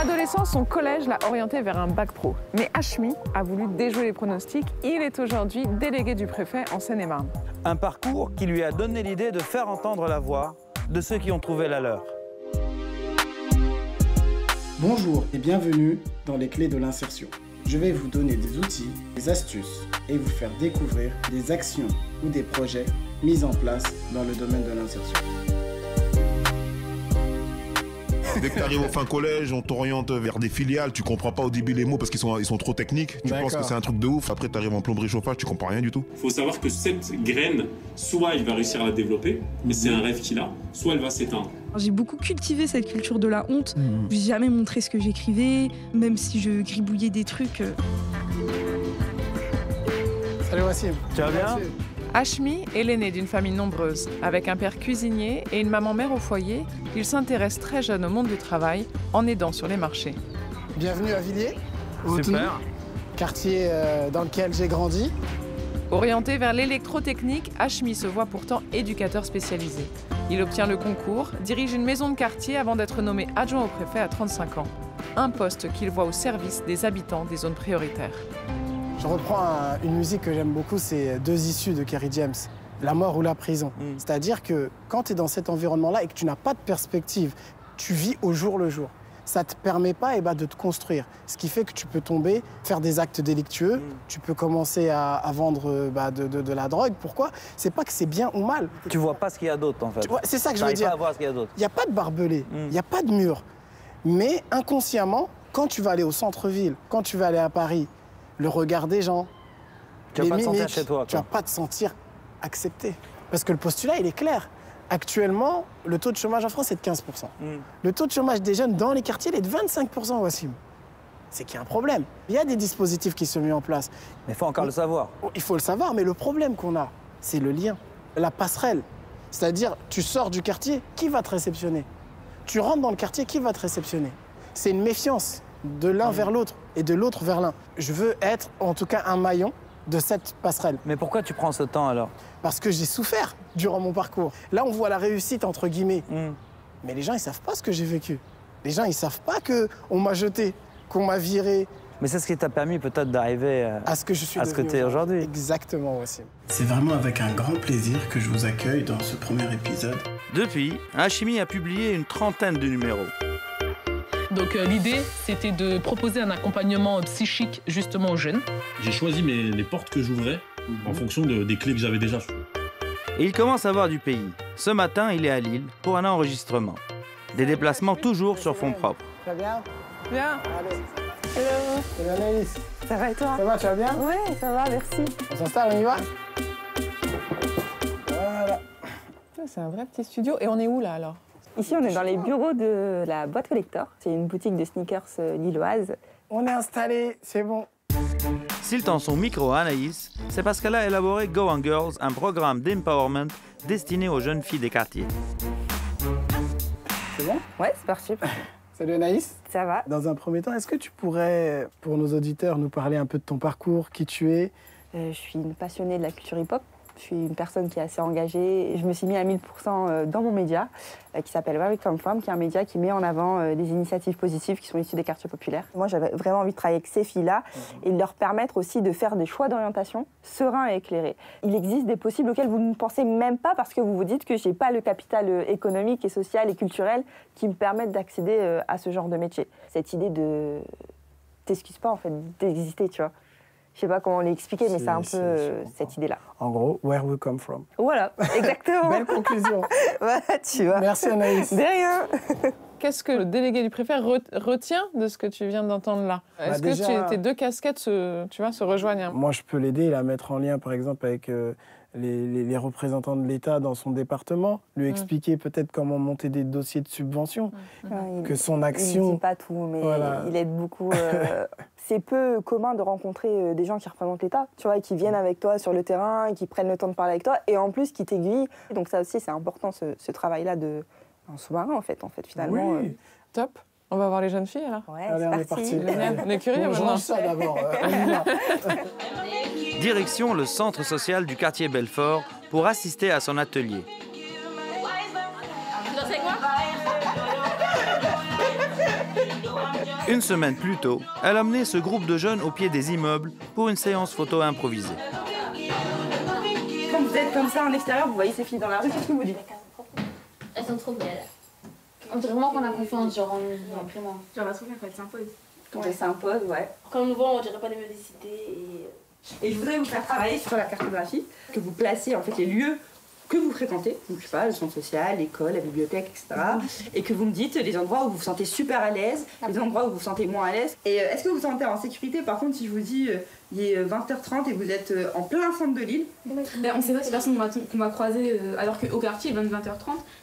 adolescence, son collège l'a orienté vers un bac pro. Mais Hashmi a voulu déjouer les pronostics. Il est aujourd'hui délégué du préfet en Seine-et-Marne. Un parcours qui lui a donné l'idée de faire entendre la voix de ceux qui ont trouvé la leur. Bonjour et bienvenue dans les clés de l'insertion. Je vais vous donner des outils, des astuces et vous faire découvrir des actions ou des projets mis en place dans le domaine de l'insertion. Dès que tu arrives au fin collège, on t'oriente vers des filiales, tu comprends pas au début les mots parce qu'ils sont trop techniques, tu penses que c'est un truc de ouf, après tu arrives en plomberie chauffage, tu comprends rien du tout. Il faut savoir que cette graine, soit il va réussir à la développer, mais c'est un rêve qu'il a, soit elle va s'éteindre. J'ai beaucoup cultivé cette culture de la honte. J'ai jamais montré ce que j'écrivais, même si je gribouillais des trucs. Salut Wassim. Tu vas bien ? Hashmi est l'aîné d'une famille nombreuse. Avec un père cuisinier et une maman mère au foyer, il s'intéresse très jeune au monde du travail en aidant sur les marchés. Bienvenue à Villiers, Super. quartier dans lequel j'ai grandi. Orienté vers l'électrotechnique, Hashmi se voit pourtant éducateur spécialisé. Il obtient le concours, dirige une maison de quartier avant d'être nommé adjoint au préfet à 35 ans. Un poste qu'il voit au service des habitants des zones prioritaires. Je reprends une musique que j'aime beaucoup, c'est Deux issues de Kerry James, La mort ou la prison. C'est-à-dire que quand tu es dans cet environnement-là et que tu n'as pas de perspective, tu vis au jour le jour. Ça ne te permet pas de te construire. Ce qui fait que tu peux tomber, faire des actes délictueux, tu peux commencer à vendre de la drogue. Pourquoi? C'est pas que c'est bien ou mal. Tu vois pas ce qu'il y a d'autre en fait. C'est ça que je veux dire. Pas à voir ce qu'il y a d'autre. Il n'y a pas de barbelé, il n'y a pas de mur. Mais inconsciemment, quand tu vas aller au centre-ville, quand tu vas aller à Paris, le regard des gens, tu vas pas te sentir chez toi. Tu vas pas te sentir accepté. Parce que le postulat, il est clair. Actuellement, le taux de chômage en France est de 15%. Le taux de chômage des jeunes dans les quartiers il est de 25%, Wassim. C'est qu'il y a un problème. Il y a des dispositifs qui sont mis en place. Mais il faut encore le savoir. Il faut le savoir, mais le problème qu'on a, c'est le lien, la passerelle. C'est-à-dire, tu sors du quartier, qui va te réceptionner? Tu rentres dans le quartier, qui va te réceptionner? C'est une méfiance de l'un vers l'autre et de l'autre vers l'un. Je veux être, en tout cas, un maillon de cette passerelle. Mais pourquoi tu prends ce temps alors? Parce que j'ai souffert durant mon parcours. Là, on voit la réussite, entre guillemets. Mais les gens, ils savent pas ce que j'ai vécu. Les gens, ils savent pas qu'on m'a jeté, qu'on m'a viré. Mais c'est ce qui t'a permis peut-être d'arriver à ce que je suis à ce que tu es aujourd'hui. Exactement, Wassim. C'est vraiment avec un grand plaisir que je vous accueille dans ce premier épisode. Depuis, Hashmi a publié une trentaine de numéros. Donc l'idée, c'était de proposer un accompagnement psychique justement aux jeunes. J'ai choisi les portes que j'ouvrais en fonction des clés que j'avais déjà. Et il commence à voir du pays. Ce matin, il est à Lille pour un enregistrement. Des déplacements toujours sur fonds propres. Ça va bien? Bien. Allez. Hello. Salut Anaïs. Ça va et toi? Ça va, tu vas bien? Ouais, ça va, merci. On s'installe, on y va? Voilà. C'est un vrai petit studio. Et on est où là alors? Ici, on est dans les bureaux de la boîte collector. C'est une boutique de sneakers lilloise. On est installé, c'est bon. S'il tend son micro à Anaïs, c'est parce qu'elle a élaboré Go On Girls, un programme d'empowerment destiné aux jeunes filles des quartiers. C'est bon? Ouais, c'est parti. Salut Anaïs. Ça va. Dans un premier temps, est-ce que tu pourrais, pour nos auditeurs, nous parler un peu de ton parcours, qui tu es? Je suis une passionnée de la culture hip-hop. Je suis une personne qui est assez engagée. Je me suis mis à 1000% dans mon média, qui s'appelle Where We Come From, qui est un média qui met en avant des initiatives positives qui sont issues des quartiers populaires. Moi, j'avais vraiment envie de travailler avec ces filles-là et de leur permettre aussi de faire des choix d'orientation sereins et éclairés. Il existe des possibles auxquels vous ne pensez même pas parce que vous vous dites que je n'ai pas le capital économique et social et culturel qui me permettent d'accéder à ce genre de métier. Cette idée de t'excuses pas, en fait, d'exister, tu vois. Je sais pas comment l'expliquer, mais c'est un peu cette idée-là. En gros, where we come from. Voilà, exactement. Belle conclusion. Voilà, tu vois. Merci Anaïs. De rien. Qu'est-ce que le délégué du préfet retient de ce que tu viens d'entendre là? Est-ce que tes deux casquettes se rejoignent? Moi, je peux l'aider, la mettre en lien, par exemple, avec les représentants de l'État dans son département, lui expliquer peut-être comment monter des dossiers de subvention, que son action... Il ne dit pas tout, mais il aide beaucoup. C'est peu commun de rencontrer des gens qui représentent l'État, tu vois, qui viennent avec toi sur le terrain, qui prennent le temps de parler avec toi, et en plus qui t'aiguillent. Donc ça aussi, c'est important, ce travail-là en sous-marin, en fait, finalement. Oui. Top. On va voir les jeunes filles, alors. Ouais, allez, on est parti. On est curieux, maintenant. Ça d'abord. Direction le centre social du quartier Belfort pour assister à son atelier. Vous dansez avec moi? Une semaine plus tôt, elle amenait ce groupe de jeunes au pied des immeubles pour une séance photo improvisée. Quand vous êtes comme ça en extérieur, vous voyez ces filles dans la rue, qu'est-ce que vous dites? Elles sont trop belles. On dirait vraiment qu'on a confiance, genre en nous, vraiment. Genre la trouver quand elles s'imposent. Quand elles s'imposent, ouais. Quand on nous voit, on dirait pas des mélicités Et je voudrais vous faire travailler sur la cartographie, que vous placez en fait les lieux que vous fréquentez, donc je sais pas, le centre social, l'école, la bibliothèque, etc. Et que vous me dites les endroits où vous vous sentez super à l'aise, les endroits où vous vous sentez moins à l'aise. Et est-ce que vous vous sentez en sécurité par contre si je vous dis il est 20h30 et vous êtes en plein centre de l'île? On sait pas ces personnes qu'on va croiser alors qu'au quartier, il est 20h30,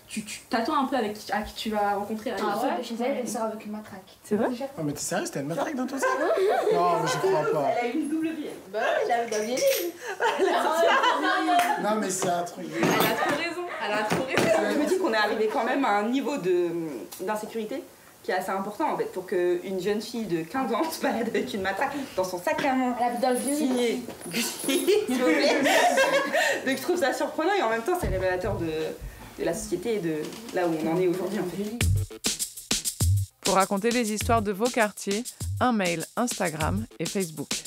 tu t'attends un peu avec qui tu vas rencontrer. Ah ouais, chez elle, elle sort avec une matraque. C'est vrai? Oh, mais t'es sérieux, t'as une matraque dans ton sac? Non, mais je crois pas. Elle a une double vie. Bah, elle a bien Non, mais c'est un truc. Elle a trop raison, elle a trop raison. Je me dis qu'on est arrivé quand même à un niveau d'insécurité qui est assez important en fait pour qu'une jeune fille de 15 ans se balade avec une matraque dans son sac à main. Elle a dans le vieux. Signé. Donc je trouve ça surprenant et en même temps c'est révélateur de la société et de là où on en est aujourd'hui en fait. Pour raconter les histoires de vos quartiers, un mail, Instagram et Facebook.